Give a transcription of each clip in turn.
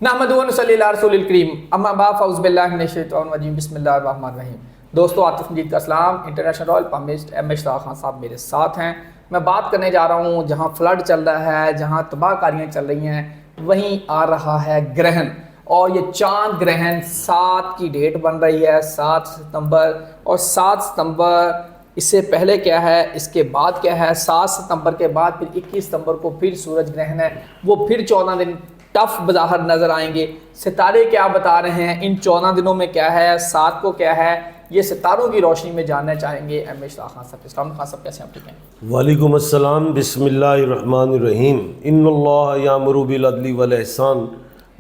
नहमदुहु व नसल्ली अला रसूलिल करीम अम्मा बाद फ़ऊज़ु बिल्लाहि मिनश शैतानिर रजीम बिस्मिल्लाहिर रहमानिर रहीम। दोस्तों, आतिफ मजीद का सलाम। International royal palmist M H Khan sahab मेरे साथ हैं। मैं बात करने जा रहा हूँ जहाँ फ्लड चल रहा है, जहाँ तबाहकारियाँ चल रही हैं, वहीं आ रहा है ग्रहण। और ये चांद ग्रहण 7 की डेट बन रही है, 7 सितंबर। और 7 सितंबर इससे पहले क्या है, इसके बाद क्या है, 7 सितंबर के बाद फिर 21 सितंबर को फिर सूरज ग्रहण है। वो फिर 14 दिन टफ बज़ाहर नज़र आएंगे। सितारे क्या बता रहे हैं, इन 14 दिनों में क्या है, 7 को क्या है, ये सितारों की रोशनी में जानना चाहेंगे एम एच खान साहब। इस्लाम खान साहब कैसे हैं, ठीक हैं? वालेकुम अस्सलाम, बिस्मिल्लाहिर्रहमानिर्रहीम। इन्नल्लाह यामुरु बिल अदली वल एहसान।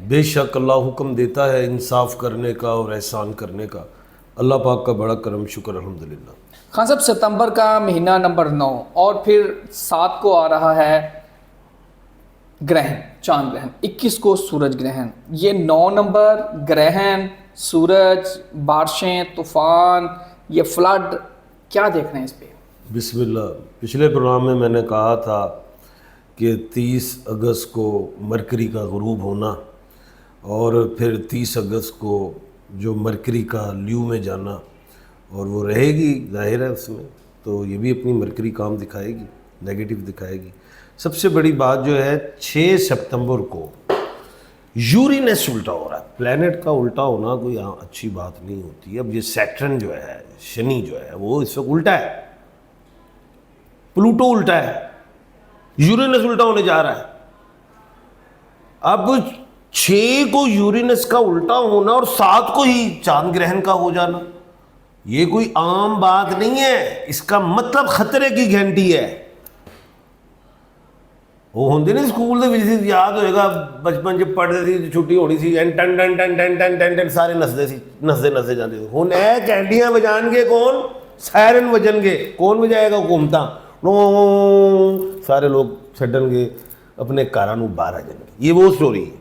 बेशक अल्लाह हुक्म देता है इंसाफ करने का और एहसान करने का। अल्लाह पाक का बड़ा करम शुक्र अल्हम्दुलिल्लाह। खान साहब, सितंबर का महीना नंबर 9 और फिर 7 को आ रहा है ग्रहण, चांद ग्रहण। 21 को सूरज ग्रहण। ये 9 नंबर ग्रहण, सूरज, बारिशें, तूफान, ये फ्लड, क्या देख रहे हैं इस पे? बिस्मिल्लाह। पिछले प्रोग्राम में मैंने कहा था कि 30 अगस्त को मरकरी का गुरूब होना और फिर 30 अगस्त को जो मरकरी का ल्यू में जाना, और वो रहेगी, जाहिर है उसमें तो ये भी अपनी मरकरी काम दिखाएगी, नेगेटिव दिखाएगी। सबसे बड़ी बात जो है 6 सितंबर को यूरेनस उल्टा हो रहा है। प्लैनेट का उल्टा होना कोई अच्छी बात नहीं होती। अब ये सैटर्न जो है, शनि जो है, वो इस वक्त उल्टा है, प्लूटो उल्टा है, यूरेनस उल्टा होने जा रहा है। अब 6 को यूरेनस का उल्टा होना और 7 को ही चांद ग्रहण का हो जाना, ये कोई आम बात नहीं है। इसका मतलब खतरे की घंटी है। वो होंगे ना स्कूल के याद होएगा, बचपन जब पढ़ते थे, छुट्टी होनी सी, टन टन टन टन टन टन टन सारे नसदे सी, नसदे जाते थे। हुण ए घंटियां बजाणगे कौन? सायरन बजणगे। कौन बजाएगा? हुकूमतां। सारे लोग छड्डणगे, अपने घरां नूं बाहर आ जाएंगे। ये वो स्टोरी है।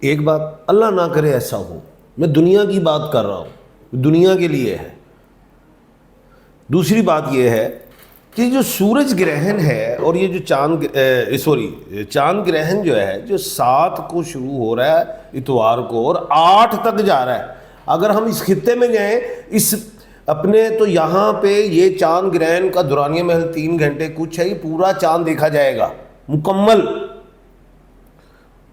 एक बात, अल्लाह ना करे ऐसा हो, मैं दुनिया की बात कर रहा हूँ, दुनिया के लिए है। दूसरी बात यह है कि जो सूरज ग्रहण है और ये जो चांद ग्रहण जो है, जो 7 को शुरू हो रहा है इतवार को और 8 तक जा रहा है। अगर हम इस खित्ते में जाएं, इस अपने, तो यहाँ पे ये चांद ग्रहण का दुरानिया महल 3 घंटे कुछ है, ये पूरा चांद देखा जाएगा मुकम्मल।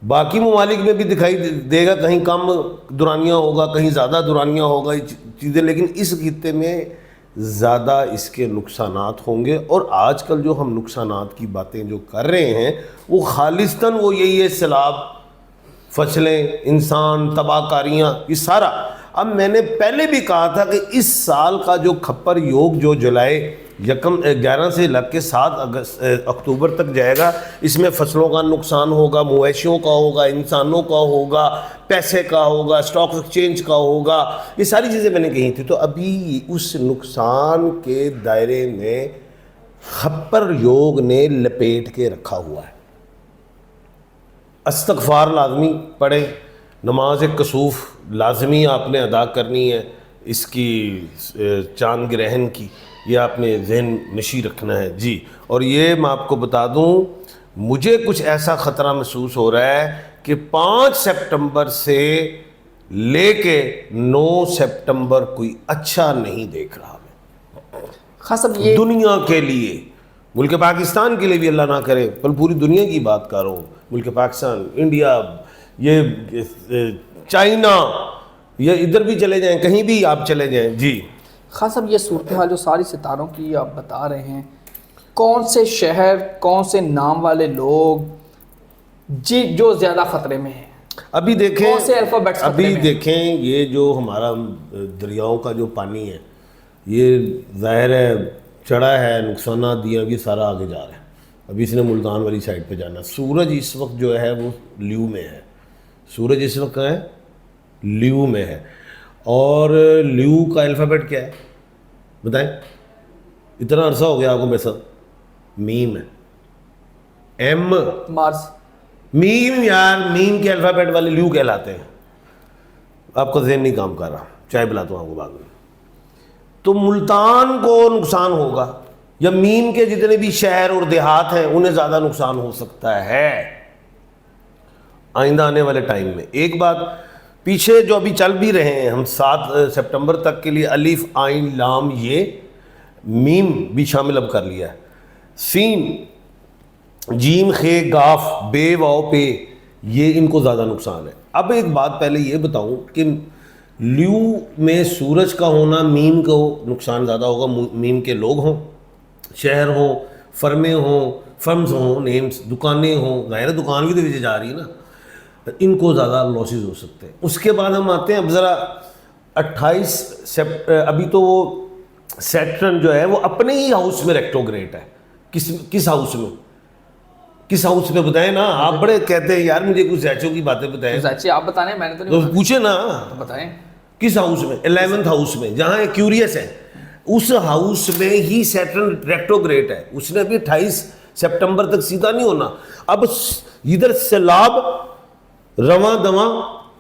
बाकी ममालिक में भी दिखाई देगा, कहीं कम दुरानिया होगा, कहीं ज़्यादा दुरानिया होगा चीज़ें, लेकिन इस खित्ते में ज़्यादा इसके नुकसानात होंगे। और आजकल जो हम नुकसानात की बातें जो कर रहे हैं, वो खालिस्तन वो यही है, सैलाब, फसलें, इंसान, तबाहकारियाँ, ये सारा। अब मैंने पहले भी कहा था कि इस साल का जो खप्पर योग जो जुलाई 11 से लग के 7 अक्टूबर तक जाएगा, इसमें फसलों का नुकसान होगा, मवेशियों का होगा, इंसानों का होगा, पैसे का होगा, स्टॉक एक्सचेंज का होगा, ये सारी चीज़ें मैंने कही थी। तो अभी उस नुकसान के दायरे में खप्पर योग ने लपेट के रखा हुआ है। इस्तग़फ़ार लाजमी पढ़े, नमाज कसूफ़ लाजमी आपने अदा करनी है, इसकी चांद ग्रहण की, ये आपने जहन नशी रखना है जी। और ये मैं आपको बता दूं, मुझे कुछ ऐसा ख़तरा महसूस हो रहा है कि 5 सितंबर से लेके 9 सितंबर कोई अच्छा नहीं देख रहा मैं। खास अब ये दुनिया के लिए, मुल्क पाकिस्तान के लिए भी अल्लाह ना करे, पर पूरी दुनिया की बात कर रहा हूँ। मुल्क पाकिस्तान, इंडिया, ये चाइना, ये इधर भी चले जाएं, कहीं भी आप चले जाएं जी। खास अब ये सूरत हाल जो सारी सितारों की आप बता रहे हैं, कौन से शहर, कौन से नाम वाले लोग जी जो ज़्यादा ख़तरे में हैं? अभी देखें, कौन से अल्फ़ाबेट्स खतरे अभी में हैं? देखें, ये जो हमारा दरियाओं का जो पानी है, ये ज़ाहिर है चढ़ा है, नुकसानात दिया, भी सारा आगे जा रहा है। अभी इसने मुल्तान वाली साइड पे जाना। सूरज इस वक्त जो है वो ल्यू में है, सूरज इस वक्त है ल्यू में है। और ल्यू का अल्फ़ाबेट क्या है बताएं? इतना अरसा हो गया आपको मेरे साथ। मीम है, एम, मार्स। मीम यार, मीम के अल्फ़ाबेट वाले ल्यू कहलाते हैं। आपका ज़हन नहीं काम कर रहा, चाय पिलाता हूँ आपको बाद में। तो मुल्तान को नुकसान होगा, या मीम के जितने भी शहर और देहात हैं उन्हें ज़्यादा नुकसान हो सकता है। आइंदा आने वाले टाइम में। एक बात पीछे जो अभी चल भी रहे हैं हम 7 सितंबर तक के लिए, अलिफ आइन लाम ये मीम भी शामिल अब कर लिया है, सीन जीम खे गाफ बे वाओ पे, ये इनको ज़्यादा नुकसान है। अब एक बात पहले ये बताऊं कि ल्यू में सूरज का होना मीम को नुकसान ज़्यादा होगा। मीम के लोग हों, शहर हों, फर्में हों, फर्म्स हों, नेम्स, दुकानें हों, ज़ाहिर दुकान भी तो नीचे जा रही है ना, इनको ज़्यादा लॉसेस हो सकते हैं। उसके बाद हम आते हैं अब ज़रा 28 अभी तो वो सैटर्न जो है वो अपने ही हाउस में रेट्रोग्रेड है। किस हाउस में, किस हाउस में बताएं ना, आप बड़े कहते हैं यार मुझे कुछ जैचों की बातें बताएं। जैचे आप बताने, मैंने तो तो नहीं पूछे ना, तो बताएं। किस हाउस में? 11th हाउस में, जहाँ क्यूरियस है उस हाउस में ही सैटर्न रेट्रोग्रेड है। उसने अभी 28 सितंबर तक सीधा नहीं होना। अब इधर सैलाब रवां दवा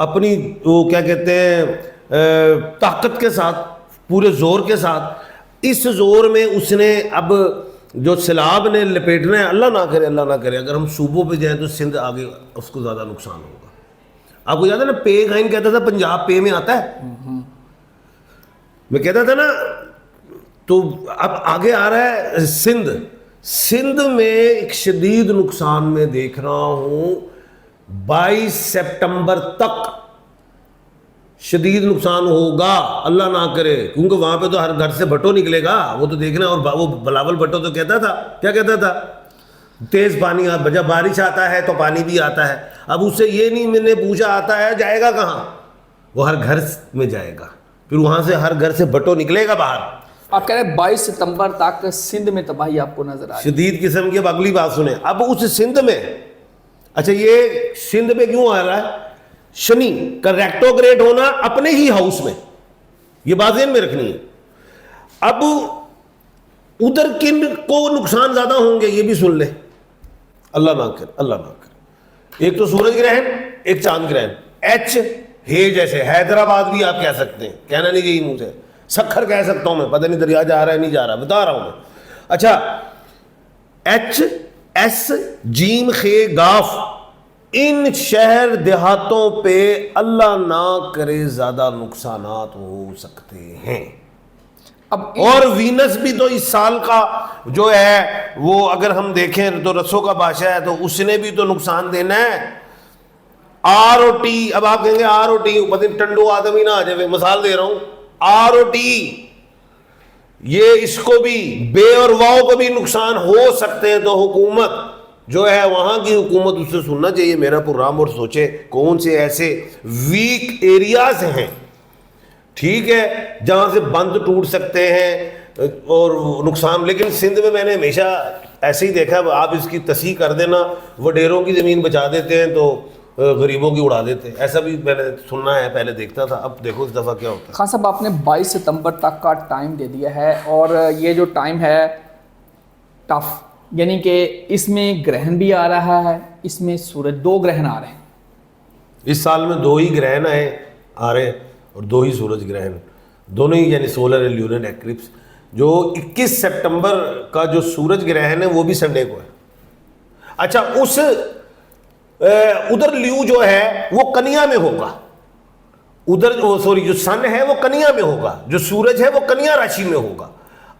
अपनी वो क्या कहते हैं ताकत के साथ, पूरे जोर के साथ, इस जोर में उसने अब जो सैलाब ने लपेटना है, अल्लाह ना करे अगर हम सूबों पे जाएं तो सिंध आगे उसको ज़्यादा नुकसान होगा। आपको याद है ना, पे गाइन कहता था पंजाब पे में आता है, मैं कहता था ना, तो अब आगे आ रहा है सिंध में एक शदीद नुकसान में देख रहा हूं। 22 सितंबर तक शदीद नुकसान होगा, अल्लाह ना करे, क्योंकि वहां पे तो हर घर से भट्टो निकलेगा, वो तो देखना। और वो बिलावल भट्टो तो कहता था, क्या कहता था, तेज पानी जब बारिश आता है तो पानी भी आता है। अब उससे ये नहीं मैंने पूछा आता है जाएगा कहाँ, वो हर घर में जाएगा, फिर वहां से हर घर से भट्टो निकलेगा बाहर। आप कह रहे हैं 22 सितंबर तक सिंध में तबाही आपको नजर आ रही है। शदीद किस्म की। अब अगली बात सुने, अब उस सिंध में, अच्छा ये सिंध में क्यों आ रहा है, शनि का रेट्रोग्रेड होना अपने ही हाउस में, ये बात ध्यान में रखनी है। अब उधर किन को नुकसान ज्यादा होंगे ये भी सुन ले, अल्लाह ना करे। एक तो सूरज ग्रहण, एक चांद ग्रहण। एच हे जैसे हैदराबाद भी आप कह सकते हैं, कहना नहीं चाहिए मुंह से, सखर कह सकता हूं मैं, पता नहीं दरिया जा रहा है नहीं जा रहा, बता रहा हूं मैं। अच्छा, एच एस जीम खे गाफ, इन शहर देहातों पे अल्लाह ना करे ज्यादा नुकसानात हो सकते हैं। अब और वीनस भी तो इस साल का जो है वो अगर हम देखें तो रसों का बादशाह है, तो उसने भी तो नुकसान देना है। ROT, अब आप कहेंगे ROT पता नहीं टंडो आदमी ना आ जाए, मिसाल दे रहा हूं, ROT ये इसको भी बे और वाओ को भी नुकसान हो सकते हैं। तो हुकूमत जो है वहां की हुकूमत उससे सुनना चाहिए मेरा प्रोग्राम और सोचे कौन से ऐसे वीक एरियाज हैं, ठीक है, जहां से बंद टूट सकते हैं और नुकसान। लेकिन सिंध में मैंने हमेशा ऐसे ही देखा, आप इसकी तस्हीह कर देना, वडेरों की ज़मीन बचा देते हैं तो गरीबों की उड़ा देते हैं, ऐसा भी मैंने सुनना है, पहले देखता था। अब देखो इस दफ़ा क्या होता है। खान साहब आपने 22 सितंबर तक का टाइम दे दिया है, और ये जो टाइम है टफ, यानी कि इसमें ग्रहण भी आ रहा है, इसमें सूरज, 2 ग्रहण आ रहे हैं इस साल में। 2 ही ग्रहण आ रहे और 2 ही सूरज ग्रहण, दोनों ही, यानी सोलर एंड ल्यूनर एक्लिप्स। जो 21 सितंबर का जो सूरज ग्रहण है वो भी संडे को है। अच्छा, उस उधर ल्यू जो है वो कन्या में होगा, उधर सॉरी जो सन है वो कन्या में होगा, जो सूरज है वो कन्या राशि में होगा।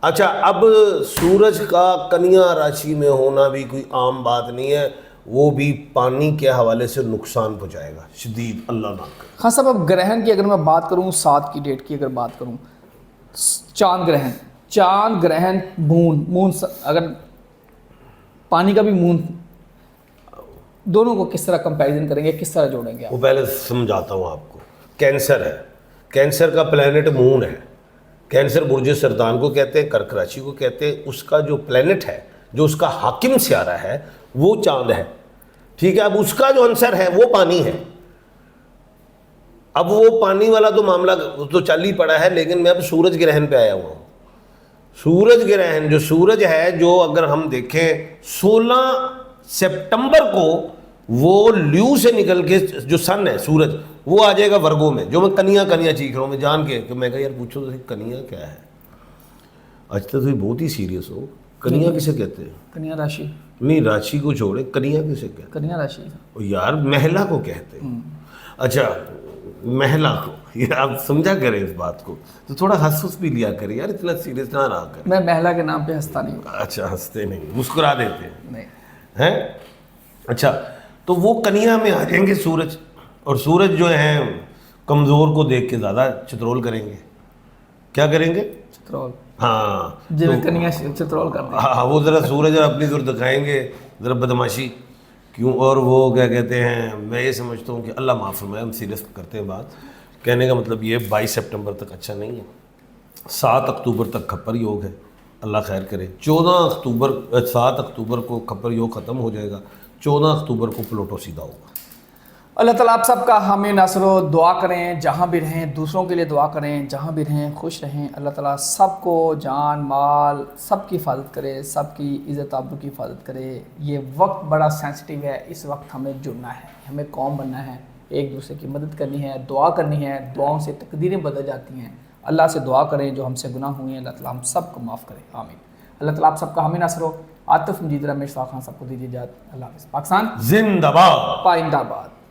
अच्छा, अब सूरज का कन्या राशि में होना भी कोई आम बात नहीं है, वो भी पानी के हवाले से नुकसान पहुंचाएगा शदीद, अल्लाह ना करे। हाँ साहब, अब ग्रहण की अगर मैं बात करूँ, 7 की डेट की अगर बात करूँ, चांद ग्रहण मून अगर पानी का भी मून, दोनों को किस तरह कंपैरिजन करेंगे, किस तरह जोड़ेंगे आप? वो पहले समझाता हूँ आपको। कैंसर है, कैंसर का प्लेनेट मून है, कैंसर बुर्ज सरदान को कहते हैं, कर्क राशि को कहते हैं। उसका जो प्लेनेट है, जो उसका हाकिम सियारा है, वो चांद है, ठीक है। अब उसका जो आंसर है वो पानी है। अब वो पानी वाला तो मामला तो चल ही पड़ा है, लेकिन मैं अब सूरज ग्रहण पे आया हुआ हूँ। सूरज ग्रहण, जो सूरज है, जो अगर हम देखें 16 सितंबर को वो ल्यू से निकल के, जो सन है सूरज, वो आ जाएगा वर्गो में। जो मैं कन्या चीख रहा हूँ, मैं जान के, कि मैं कहा यार पूछो तो कन्या क्या है। आज तक तो बहुत ही सीरियस हो, कन्या किसे कहते हैं? कन्या राशि नहीं, राशि को छोड़े, कन्या किसे कहते कन्या राशि। हैं यार? महिला को कहते हैं। अच्छा, महिला को, ये आप समझा करें इस बात को, तो थोड़ा हंस भी लिया करें यार, इतना सीरियस ना रहा करें। मैं महिला के नाम पे हंसता नहीं हूँ। अच्छा, हंसते नहीं, मुस्कुरा देते हैं, नहीं। हैं? अच्छा, तो वो कन्या में आ जाएंगे सूरज, और सूरज जो है कमज़ोर को देख के ज़्यादा चित्रोल करेंगे। क्या करेंगे? चित्रोल। हाँ, जिन्हें कन्या चित्रोल कर दी। हाँ, वो ज़रा सूरज और अपनी दूर दिखाएंगे, ज़रा बदमाशी क्यों। और वो क्या कहते हैं, मैं ये समझता हूँ कि अल्लाह माफ़ फरमाए, हम सीरियस करते हैं बात, कहने का मतलब ये 22 सितंबर तक अच्छा नहीं है, 7 अक्टूबर तक खप्पर योग है, अल्लाह खैर करे। 7 अक्टूबर को खप्पर योग ख़त्म हो जाएगा, 14 अक्टूबर को प्लूटो सीधा होगा। अल्लाह ताला आप सबका हामी नसरो दुआ करें, जहाँ भी रहें दूसरों के लिए दुआ करें, जहाँ भी रहें खुश रहें। अल्लाह ताला सबको जान माल सबकी हिफाजत करे, सबकी इज़्ज़त आबरू की हिफाजत करे। ये वक्त बड़ा सेंसिटिव है, इस वक्त हमें जुड़ना है, हमें कौम बनना है, एक दूसरे की मदद करनी है, दुआ करनी है। दुआओं से तकदीरें बदल जाती हैं। अल्लाह से दुआ करें, जो हमसे गुनाह हुए हैं अल्लाह ताला हम सबको माफ़ करे, आमीन। अल्लाह ताला आप सबका हामी नसरो। आतिफ मजीद रमेश खान सबको दीजिए इजाज़त। अल्लाह हाफ़िज़। पाकिस्तान जिंदाबाद। पाइंदाबाद।